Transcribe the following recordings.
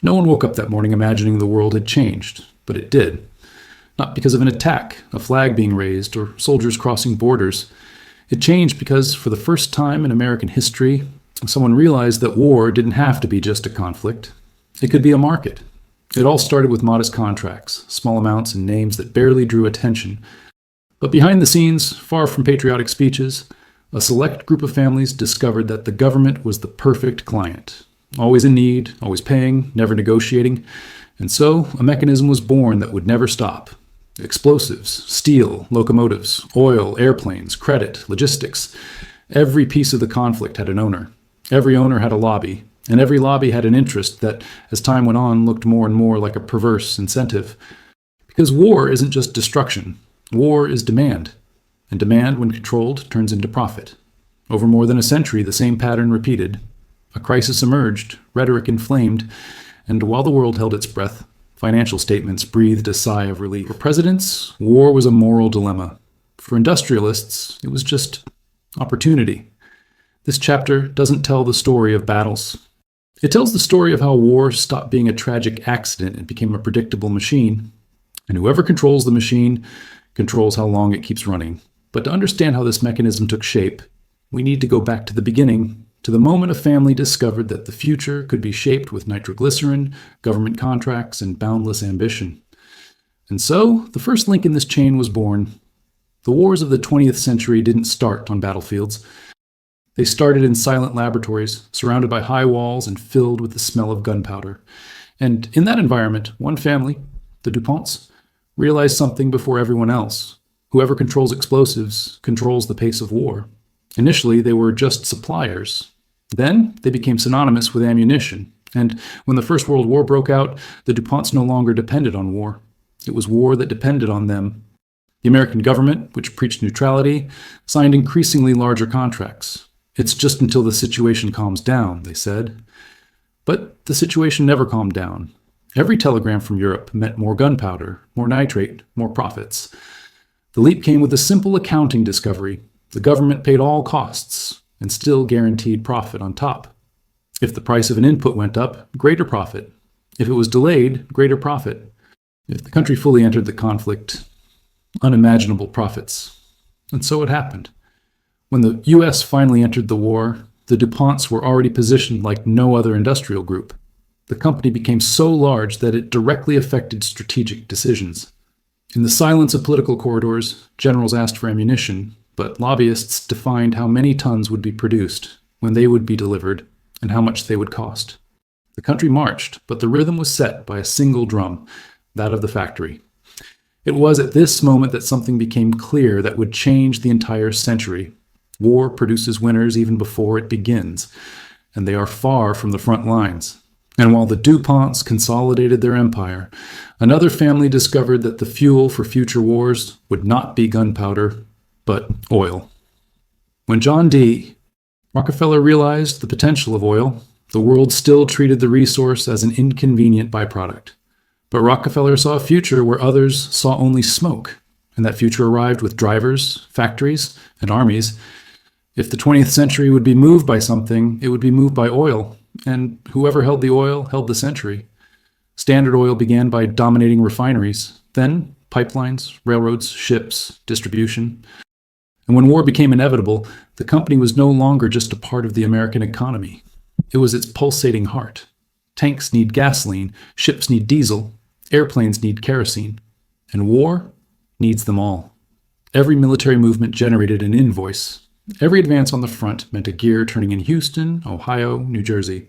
No one woke up that morning imagining the world had changed, but it did. Not because of an attack, a flag being raised, or soldiers crossing borders. It changed because, for the first time in American history, someone realized that war didn't have to be just a conflict. It could be a market. It all started with modest contracts, small amounts and names that barely drew attention. But behind the scenes, far from patriotic speeches, a select group of families discovered that the government was the perfect client. Always in need, always paying, never negotiating. And so a mechanism was born that would never stop. Explosives, steel, locomotives, oil, airplanes, credit, logistics. Every piece of the conflict had an owner. Every owner had a lobby, and every lobby had an interest that, as time went on, looked more and more like a perverse incentive. Because war isn't just destruction. War is demand. And demand, when controlled, turns into profit. Over more than a century, the same pattern repeated. A crisis emerged, rhetoric inflamed, and while the world held its breath, financial statements breathed a sigh of relief. For presidents, war was a moral dilemma. For industrialists, it was just opportunity. This chapter doesn't tell the story of battles. It tells the story of how war stopped being a tragic accident and became a predictable machine. And whoever controls the machine controls how long it keeps running. But to understand how this mechanism took shape, we need to go back to the beginning, to the moment a family discovered that the future could be shaped with nitroglycerin, government contracts, and boundless ambition. And so, the first link in this chain was born. The wars of the 20th century didn't start on battlefields. They started in silent laboratories, surrounded by high walls and filled with the smell of gunpowder. And in that environment, one family, the DuPonts, realized something before everyone else. Whoever controls explosives controls the pace of war. Initially, they were just suppliers. Then, they became synonymous with ammunition. And when the First World War broke out, the DuPonts no longer depended on war. It was war that depended on them. The American government, which preached neutrality, signed increasingly larger contracts. It's just until the situation calms down, they said. But the situation never calmed down. Every telegram from Europe meant more gunpowder, more nitrate, more profits. The leap came with a simple accounting discovery. The government paid all costs and still guaranteed profit on top. If the price of an input went up, greater profit. If it was delayed, greater profit. If the country fully entered the conflict, unimaginable profits. And so it happened. When the U.S. finally entered the war, the DuPonts were already positioned like no other industrial group. The company became so large that it directly affected strategic decisions. In the silence of political corridors, generals asked for ammunition, but lobbyists defined how many tons would be produced, when they would be delivered, and how much they would cost. The country marched, but the rhythm was set by a single drum, that of the factory. It was at this moment that something became clear that would change the entire century. War produces winners even before it begins, and they are far from the front lines. And while the DuPonts consolidated their empire, another family discovered that the fuel for future wars would not be gunpowder, but oil. When John D. Rockefeller realized the potential of oil, the world still treated the resource as an inconvenient byproduct. But Rockefeller saw a future where others saw only smoke, and that future arrived with drivers, factories, and armies. If the 20th century would be moved by something, it would be moved by oil, and whoever held the oil held the century. Standard Oil began by dominating refineries, then pipelines, railroads, ships, distribution. And when war became inevitable, the company was no longer just a part of the American economy. It was its pulsating heart. Tanks need gasoline, ships need diesel, airplanes need kerosene, and war needs them all. Every military movement generated an invoice. Every advance on the front meant a gear turning in Houston, Ohio, New Jersey.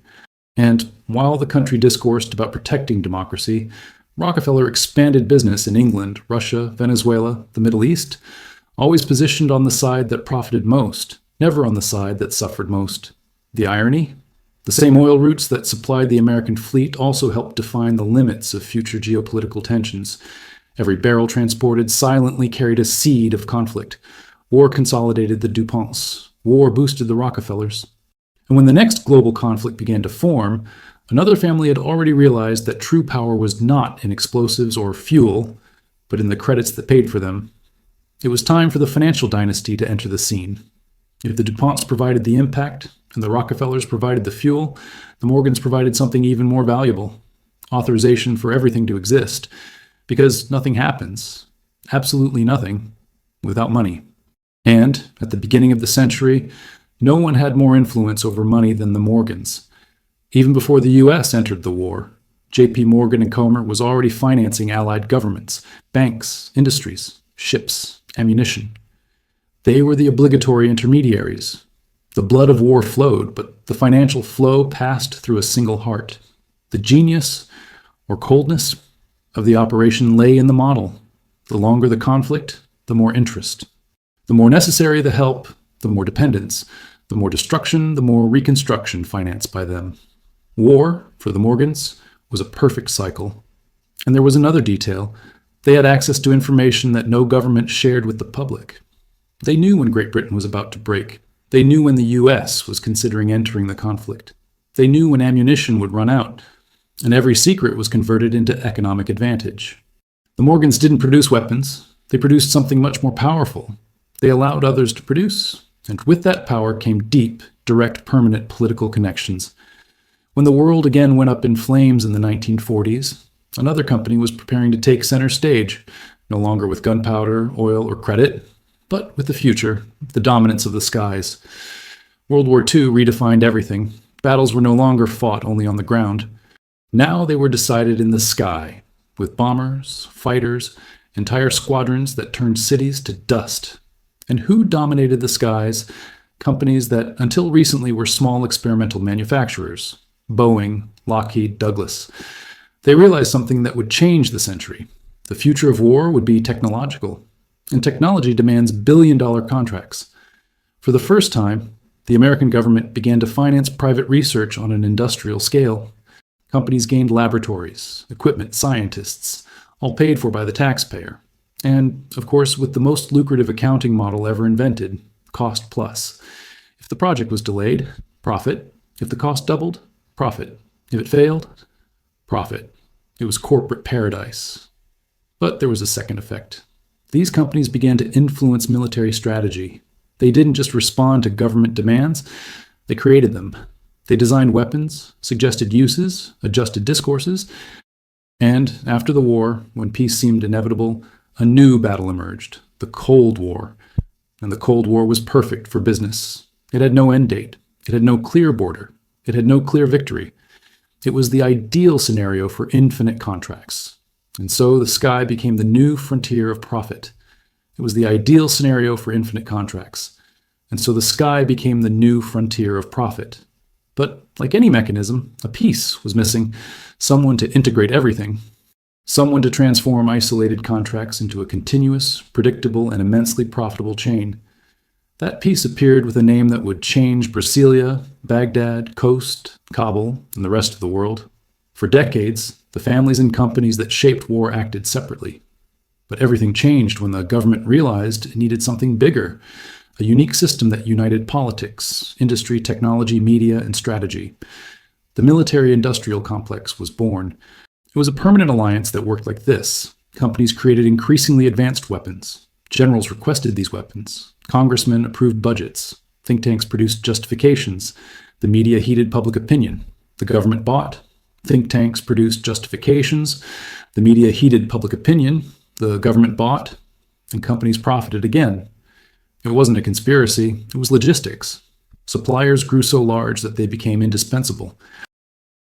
And while the country discoursed about protecting democracy, Rockefeller expanded business in England, Russia, Venezuela, the Middle East, always positioned on the side that profited most, never on the side that suffered most. The irony? The same oil routes that supplied the American fleet also helped define the limits of future geopolitical tensions. Every barrel transported silently carried a seed of conflict. War consolidated the DuPonts. War boosted the Rockefellers. And when the next global conflict began to form, another family had already realized that true power was not in explosives or fuel, but in the credits that paid for them. It was time for the financial dynasty to enter the scene. If the DuPonts provided the impact, and the Rockefellers provided the fuel, the Morgans provided something even more valuable: authorization for everything to exist, because nothing happens, absolutely nothing, without money. And at the beginning of the century, no one had more influence over money than the Morgans. Even before the U.S. entered the war, J.P. Morgan and Comer was already financing allied governments, banks, industries, ships, ammunition. They were the obligatory intermediaries. The blood of war flowed, but the financial flow passed through a single heart. The genius, or coldness, of the operation lay in the model. The longer the conflict, the more interest. The more necessary the help, the more dependence. The more destruction, the more reconstruction financed by them. War, for the Morgans, was a perfect cycle. And there was another detail. They had access to information that no government shared with the public. They knew when Great Britain was about to break. They knew when the U.S. was considering entering the conflict. They knew when ammunition would run out, and every secret was converted into economic advantage. The Morgans didn't produce weapons. They produced something much more powerful. They allowed others to produce, and with that power came deep, direct, permanent political connections. When the world again went up in flames in the 1940s, another company was preparing to take center stage, no longer with gunpowder, oil, or credit, but with the future, the dominance of the skies. World War II redefined everything. Battles were no longer fought only on the ground. Now they were decided in the sky, with bombers, fighters, entire squadrons that turned cities to dust. And who dominated the skies? Companies that until recently were small experimental manufacturers. Boeing, Lockheed, Douglas. They realized something that would change the century. The future of war would be technological. And technology demands billion-dollar contracts. For the first time, the American government began to finance private research on an industrial scale. Companies gained laboratories, equipment, scientists, all paid for by the taxpayer. And, of course, with the most lucrative accounting model ever invented, cost plus. If the project was delayed, profit. If the cost doubled, profit. If it failed, profit. It was corporate paradise. But there was a second effect. These companies began to influence military strategy. They didn't just respond to government demands, they created them. They designed weapons, suggested uses, adjusted discourses, and after the war, when peace seemed inevitable, a new battle emerged, the Cold War. And the Cold War was perfect for business. It had no end date. It had no clear border. It had no clear victory. It was the ideal scenario for infinite contracts. And so the sky became the new frontier of profit. It was the ideal scenario for infinite contracts. And so the sky became the new frontier of profit. But like any mechanism, a piece was missing, someone to integrate everything, someone to transform isolated contracts into a continuous, predictable, and immensely profitable chain. That piece appeared with a name that would change Brasilia, Baghdad, Khost, Kabul, and the rest of the world. For decades, the families and companies that shaped war acted separately. But everything changed when the government realized it needed something bigger, a unique system that united politics, industry, technology, media, and strategy. The military-industrial complex was born. It was a permanent alliance that worked like this. Companies created increasingly advanced weapons. Generals requested these weapons. Congressmen approved budgets. Think tanks produced justifications. The media heeded public opinion. The government bought. Think tanks produced justifications. The media heeded public opinion. The government bought. And companies profited again. It wasn't a conspiracy. It was logistics. Suppliers grew so large that they became indispensable.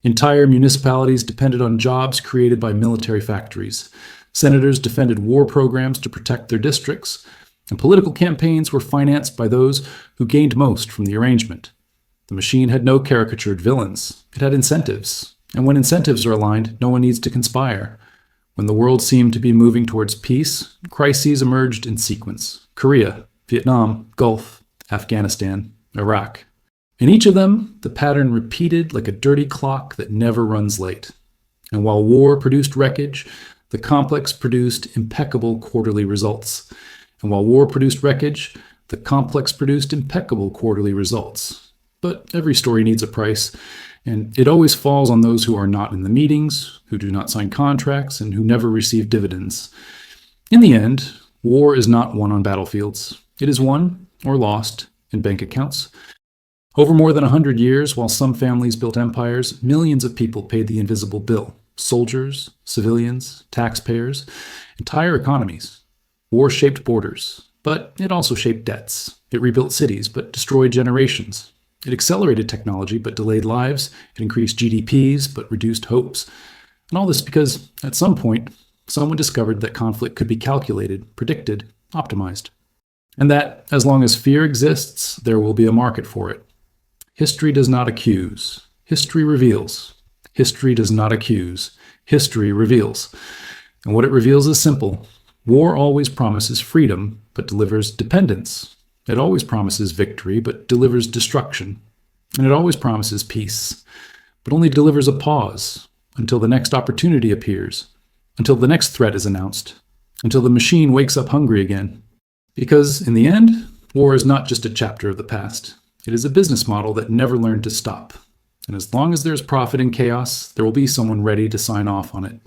Entire municipalities depended on jobs created by military factories. Senators defended war programs to protect their districts, and political campaigns were financed by those who gained most from the arrangement. The machine had no caricatured villains. It had incentives, and when incentives are aligned, no one needs to conspire. When the world seemed to be moving towards peace, crises emerged in sequence. Korea, Vietnam, Gulf, Afghanistan, Iraq. In each of them, the pattern repeated like a dirty clock that never runs late. And while war produced wreckage, the complex produced impeccable quarterly results. And while war produced wreckage, the complex produced impeccable quarterly results. But every story needs a price, and it always falls on those who are not in the meetings, who do not sign contracts, and who never receive dividends. In the end, war is not won on battlefields. It is won, or lost, in bank accounts. Over more than 100 years, while some families built empires, millions of people paid the invisible bill. soldiers, civilians, taxpayers, entire economies. War shaped borders, but it also shaped debts. It rebuilt cities, but destroyed generations. It accelerated technology, but delayed lives. It increased GDPs, but reduced hopes. And all this because, at some point, someone discovered that conflict could be calculated, predicted, optimized. And that, as long as fear exists, there will be a market for it. History does not accuse. History reveals. History does not accuse. History reveals. And what it reveals is simple. War always promises freedom, but delivers dependence. It always promises victory, but delivers destruction. And it always promises peace, but only delivers a pause until the next opportunity appears, until the next threat is announced, until the machine wakes up hungry again. Because, in the end, war is not just a chapter of the past. It is a business model that never learned to stop. And as long as there's profit in chaos, there will be someone ready to sign off on it.